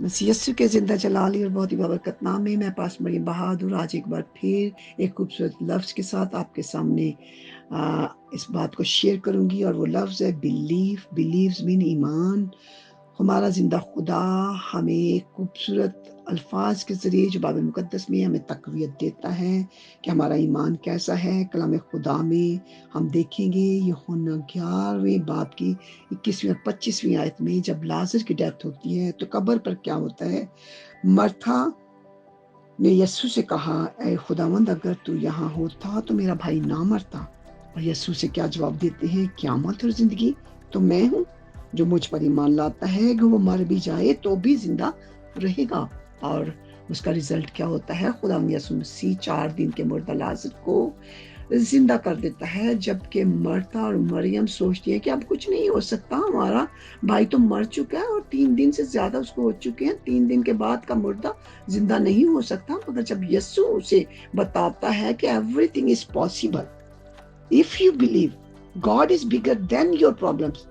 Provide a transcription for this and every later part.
मसीह यस्सु के ज़िंदा जलाली और बहुत ही बाबरकत नाम में मैं पास मरियम बहादुर आज एक बार फिर एक खूबसूरत लफ्ज़ के साथ आपके सामने इस बात को शेयर करूंगी, और वो लफ्ज़ है बिलीव। बिलीव्स मीन ईमान। हमारा ज़िंदा खुदा हमें खूबसूरत अल्फाज के ज़रिए जो बाइबल मुक़द्दस में हमें तक़वियत देता है कि हमारा ईमान कैसा है। कलाम खुदा में हम देखेंगे यूहन्ना 11वें बाब की 21वीं और 25वीं आयत में जब लाजर की डेथ होती है तो कब्र पर क्या होता है। मर्था ने यस्सु से कहा, ऐ खुदावंद, अगर तू यहाँ होता तो मेरा भाई ना मरता। और यस्सु से क्या जवाब देते हैं, क़यामत और ज़िंदगी तो मैं हूँ। जो मुझ पर ईमान लाता है कि वो मर भी जाए तो भी जिंदा रहेगा। और उसका रिजल्ट क्या होता है, खुदावंद यीशु मसीह 4 दिन के मुर्दा लाजर को जिंदा कर देता है। जबकि मर्ता और मरियम सोचती है कि अब कुछ नहीं हो सकता, हमारा भाई तो मर चुका है और 3 दिन से ज्यादा उसको हो चुके हैं, 3 दिन के बाद का मुर्दा जिंदा नहीं हो सकता। मगर जब यीशु उसे बताता है कि everything is possible if you believe, God is bigger than your problems,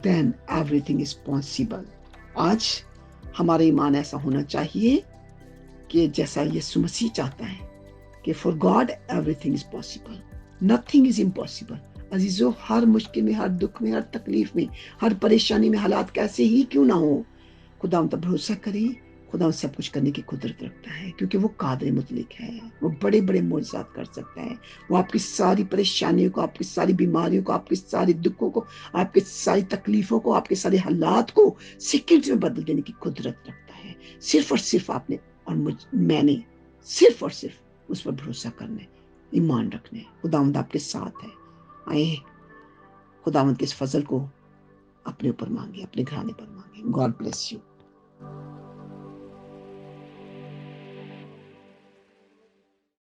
then everything is possible. आज हमारा ईमान ऐसा होना चाहिए कि जैसा यीशु मसीह चाहता है कि for God everything is possible, nothing is impossible. अजीजों, हर मुश्किल में, हर दुख में, हर तकलीफ में, हर परेशानी में, हालात कैसे ही क्यों ना हो, खुदा उन पर भरोसा करें। खुदा सब कुछ करने की कुदरत रखता है क्योंकि वो कादिर मुतलिक है। वो बड़े बड़े मोजज़ात कर सकता है। वो आपकी सारी परेशानियों को, आपकी सारी बीमारियों को, आपके सारे दुखों को, आपके सारी तकलीफों को, आपके सारे हालात को सेकंड्स में बदल देने की कुदरत रखता है। सिर्फ और सिर्फ आपने और मैंने सिर्फ और सिर्फ उस पर भरोसा करना है, ईमान रखना है। खुदावंद आपके साथ है। आए खुदावंद के इस फजल को अपने ऊपर मांगे, अपने घराने पर मांगे। God bless you.